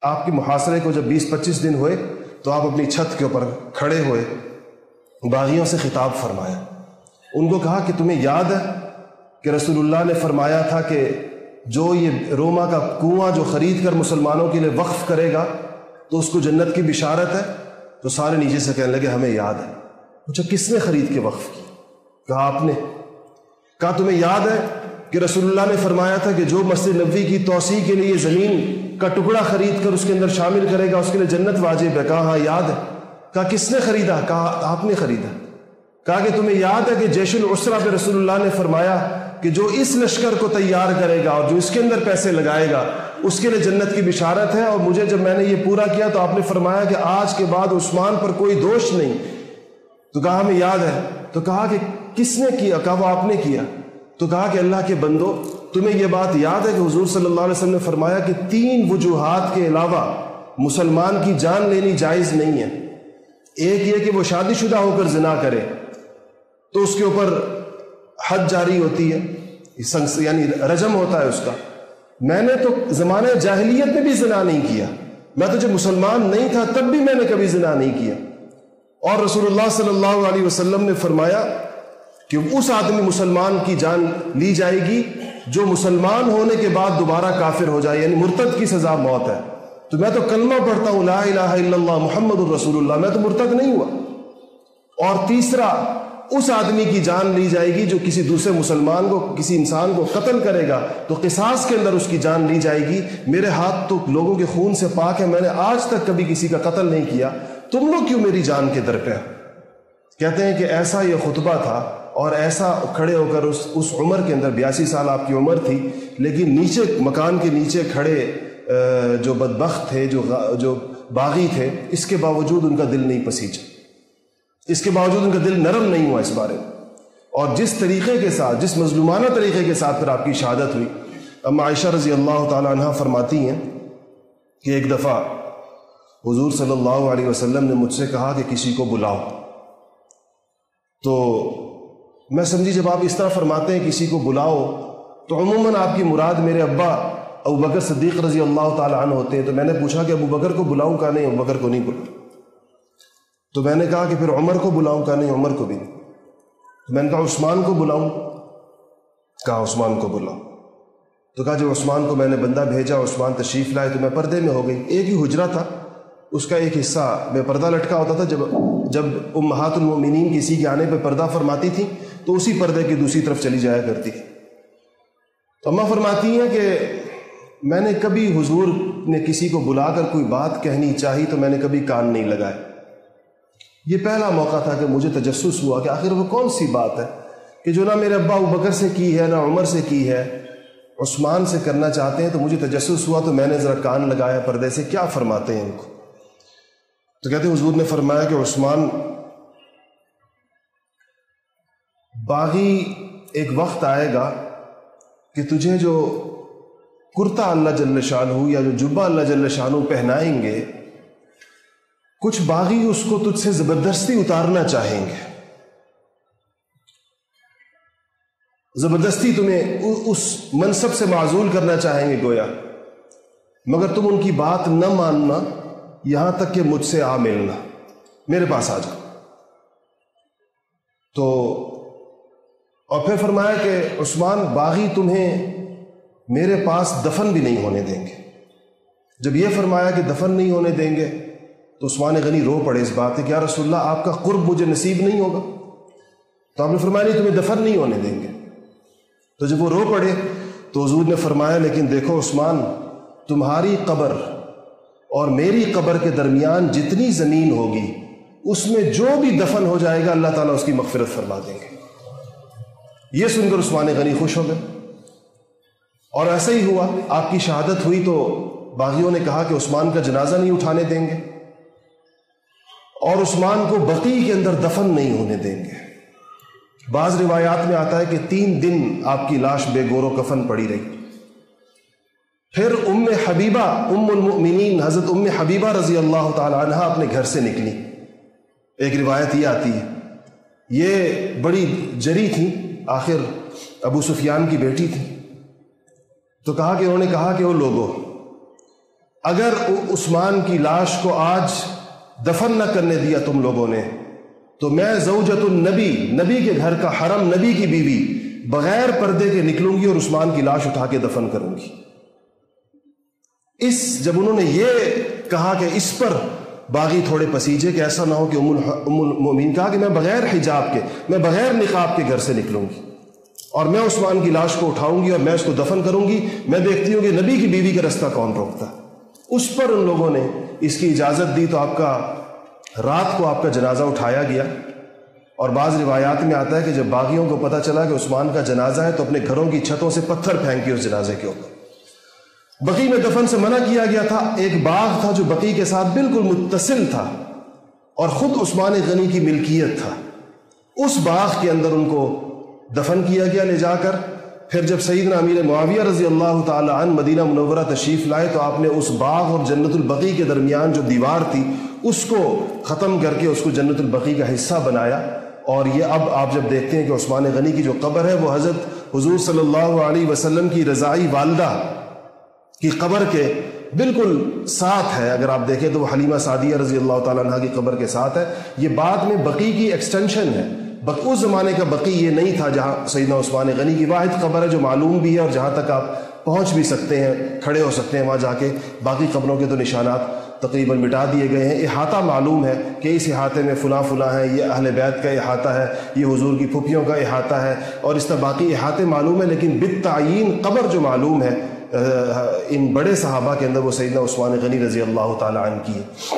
آپ کے محاصرے کو جب 20-25 دن ہوئے تو آپ اپنی چھت کے اوپر کھڑے ہوئے، باغیوں سے خطاب فرمایا، ان کو کہا کہ تمہیں یاد ہے کہ رسول اللہ نے فرمایا تھا کہ جو یہ روما کا کنواں جو خرید کر مسلمانوں کے لیے وقف کرے گا تو اس کو جنت کی بشارت ہے؟ تو سارے نیچے سے کہنے لگے ہمیں یاد ہے۔ پوچھا کس نے خرید کے وقف کیا؟ کہا آپ نے۔ کہا تمہیں یاد ہے کہ رسول اللہ نے فرمایا تھا کہ جو مسجد نبوی کی توسیع کے لیے زمین کا ٹکڑا خرید کر اس کے اندر شامل کرے گا اس کے لیے جنت واجب ہے؟ کہا ہاں یاد ہے۔ کہا کس نے خریدا؟ کہا آپ نے خریدا۔ کہا کہ تمہیں یاد ہے کہ جیش العسرہ پہ رسول اللہ نے فرمایا کہ جو اس لشکر کو تیار کرے گا اور جو اس کے اندر پیسے لگائے گا اس کے لیے جنت کی بشارت ہے، اور مجھے جب میں نے یہ پورا کیا تو آپ نے فرمایا کہ آج کے بعد عثمان پر کوئی دوش نہیں۔ تو کہا ہمیں یاد ہے۔ تو کہا کہ کس نے کیا؟ کہا وہ آپ نے کیا۔ تو کہا کہ اللہ کے بندو تمہیں یہ بات یاد ہے کہ حضور صلی اللہ علیہ وسلم نے فرمایا کہ 3 وجوہات کے علاوہ مسلمان کی جان لینی جائز نہیں ہے۔ ایک یہ کہ وہ شادی شدہ ہو کر زنا کرے تو اس کے اوپر حد جاری ہوتی ہے، یعنی رجم ہوتا ہے اس کا۔ میں نے تو زمانہ جاہلیت میں بھی زنا نہیں کیا، میں تو جب مسلمان نہیں تھا تب بھی میں نے کبھی زنا نہیں کیا۔ اور رسول اللہ صلی اللہ علیہ وسلم نے فرمایا کہ اس آدمی مسلمان کی جان لی جائے گی جو مسلمان ہونے کے بعد دوبارہ کافر ہو جائے، یعنی مرتد کی سزا موت ہے۔ تو میں تو کلمہ پڑھتا ہوں لا الہ الا اللہ محمد الرسول اللہ، میں تو مرتد نہیں ہوا۔ اور تیسرا اس آدمی کی جان لی جائے گی جو کسی دوسرے مسلمان کو، کسی انسان کو قتل کرے گا تو قصاص کے اندر اس کی جان لی جائے گی۔ میرے ہاتھ تو لوگوں کے خون سے پاک ہے، میں نے آج تک کبھی کسی کا قتل نہیں کیا، تم لوگ کیوں میری جان کے در پہ؟ کہتے ہیں کہ ایسا یہ خطبہ تھا اور ایسا کھڑے ہو کر اس عمر کے اندر 82 سال آپ کی عمر تھی، لیکن نیچے مکان کے نیچے کھڑے جو بدبخت تھے، جو باغی تھے، اس کے باوجود ان کا دل نہیں پسیجا، اس کے باوجود ان کا دل نرم نہیں ہوا اس بارے میں۔ اور جس طریقے کے ساتھ، جس مظلومانہ طریقے کے ساتھ پھر آپ کی شہادت ہوئی۔ اما عائشہ رضی اللہ تعالی عنہ فرماتی ہیں کہ ایک دفعہ حضور صلی اللہ علیہ وسلم نے مجھ سے کہا کہ کسی کو بلاؤ، تو میں سمجھی جب آپ اس طرح فرماتے ہیں کسی کو بلاؤ تو عموماً آپ کی مراد میرے ابا ابو بکر صدیق رضی اللہ تعالی عنہ ہوتے ہیں۔ تو میں نے پوچھا کہ ابو بکر کو بلاؤں؟ کہا نہیں، ابو بکر کو نہیں بلاؤں۔ تو میں نے کہا کہ پھر عمر کو بلاؤں؟ کہا نہیں، عمر کو بھی نہیں۔ تو میں نے کہا عثمان کو بلاؤں؟ کہا عثمان کو بلاؤں۔ تو کہا جب عثمان کو میں نے بندہ بھیجا، عثمان تشریف لائے تو میں پردے میں ہو گئی۔ ایک ہی حجرہ تھا، اس کا ایک حصہ میں پردہ لٹکا ہوتا تھا، جب امہات المؤمنین کسی کے آنے پہ پردہ فرماتی تھی تو اسی پردے کی دوسری طرف چلی جایا کرتی تھی۔ تو اماں فرماتی ہیں کہ میں نے کبھی حضور نے کسی کو بلا کر کوئی بات کہنی چاہی تو میں نے کبھی کان نہیں لگائے۔ یہ پہلا موقع تھا کہ مجھے تجسس ہوا کہ آخر وہ کون سی بات ہے کہ جو نہ میرے ابا ابو بکر سے کی ہے، نہ عمر سے کی ہے، عثمان سے کرنا چاہتے ہیں۔ تو مجھے تجسس ہوا تو میں نے ذرا کان لگایا پردے سے، کیا فرماتے ہیں ان کو؟ تو کہتے ہیں حضور نے فرمایا کہ عثمان، باغی ایک وقت آئے گا کہ تجھے جو کرتا اللہ جل شانہ یا جو جبہ اللہ جل شانہ پہنائیں گے، کچھ باغی اس کو تجھ سے زبردستی اتارنا چاہیں گے، زبردستی تمہیں اس منصب سے معزول کرنا چاہیں گے گویا، مگر تم ان کی بات نہ ماننا، یہاں تک کہ مجھ سے آ ملنا، میرے پاس آ جاؤ۔ تو اور پھر فرمایا کہ عثمان، باغی تمہیں میرے پاس دفن بھی نہیں ہونے دیں گے۔ جب یہ فرمایا کہ دفن نہیں ہونے دیں گے تو عثمان غنی رو پڑے اس بات کہ یا رسول اللہ آپ کا قرب مجھے نصیب نہیں ہوگا۔ تو آپ نے فرمایا نہیں، تمہیں دفن نہیں ہونے دیں گے۔ تو جب وہ رو پڑے تو حضور نے فرمایا لیکن دیکھو عثمان، تمہاری قبر اور میری قبر کے درمیان جتنی زمین ہوگی اس میں جو بھی دفن ہو جائے گا اللہ تعالیٰ اس کی مغفرت فرما دیں گے۔ یہ سن کر عثمان غنی خوش ہو گئے، اور ایسا ہی ہوا۔ آپ کی شہادت ہوئی تو باغیوں نے کہا کہ عثمان کا جنازہ نہیں اٹھانے دیں گے اور عثمان کو بقیع کے اندر دفن نہیں ہونے دیں گے۔ بعض روایات میں آتا ہے کہ 3 دن آپ کی لاش بے گور و کفن پڑی رہی۔ پھر ام حبیبہ، ام المؤمنین حضرت ام حبیبہ رضی اللہ تعالی عنہ اپنے گھر سے نکلی۔ ایک روایت یہ آتی ہے، یہ بڑی جری تھی، آخر ابو سفیان کی بیٹی تھی۔ تو کہا کہ انہوں نے کہا کہ وہ لوگوں، اگر عثمان کی لاش کو آج دفن نہ کرنے دیا تم لوگوں نے تو میں زوجۃ النبی، نبی کے گھر کا حرم، نبی کی بیوی، بغیر پردے کے نکلوں گی اور عثمان کی لاش اٹھا کے دفن کروں گی۔ جب انہوں نے یہ کہا کہ اس پر باغی تھوڑے پسیجے کہ ایسا نہ ہو کہ ام المؤمنین کہا کہ میں بغیر حجاب کے، میں بغیر نقاب کے گھر سے نکلوں گی اور میں عثمان کی لاش کو اٹھاؤں گی اور میں اس کو دفن کروں گی، میں دیکھتی ہوں کہ نبی کی بیوی کا رستہ کون روکتا ہے۔ اس پر ان لوگوں نے اس کی اجازت دی، تو رات کو آپ کا جنازہ اٹھایا گیا۔ اور بعض روایات میں آتا ہے کہ جب باغیوں کو پتہ چلا کہ عثمان کا جنازہ ہے تو اپنے گھروں کی چھتوں سے پتھر پھینک کے اس جنازے کے اوپر۔ بقیع میں دفن سے منع کیا گیا تھا۔ ایک باغ تھا جو بقیع کے ساتھ بالکل متصل تھا اور خود عثمان غنی کی ملکیت تھا، اس باغ کے اندر ان کو دفن کیا گیا لے جا کر۔ پھر جب سیدنا امیر معاویہ رضی اللہ تعالی عنہ مدینہ منورہ تشریف لائے تو آپ نے اس باغ اور جنت البقیع کے درمیان جو دیوار تھی اس کو ختم کر کے اس کو جنت البقیع کا حصہ بنایا۔ اور یہ اب آپ جب دیکھتے ہیں کہ عثمان غنی کی جو قبر ہے وہ حضرت حضور صلی اللہ علیہ وسلم کی رضائی والدہ کی قبر کے بالکل ساتھ ہے۔ اگر آپ دیکھیں تو وہ حلیمہ سعدیہ رضی اللہ تعالیٰ عنہ کی قبر کے ساتھ ہے۔ یہ بعد میں بقیع کی ایکسٹینشن ہے، اس زمانے کا بقیع یہ نہیں تھا جہاں سیدنا عثمان غنی کی واحد قبر ہے جو معلوم بھی ہے اور جہاں تک آپ پہنچ بھی سکتے ہیں، کھڑے ہو سکتے ہیں وہاں جا کے۔ باقی قبروں کے تو نشانات تقریباً مٹا دیے گئے ہیں۔ احاطہ معلوم ہے کہ اس احاطے میں فلاں فلاں ہے، یہ اہل بیت کا احاطہ ہے، یہ حضور کی پھوپھیوں کا احاطہ ہے، اور اس طرح باقی احاطے معلوم ہے، لیکن بالتعیین قبر جو معلوم ہے ان بڑے صحابہ کے اندر وہ سیدنا عثمان غنی رضی اللہ تعالی عنہ کی ہے۔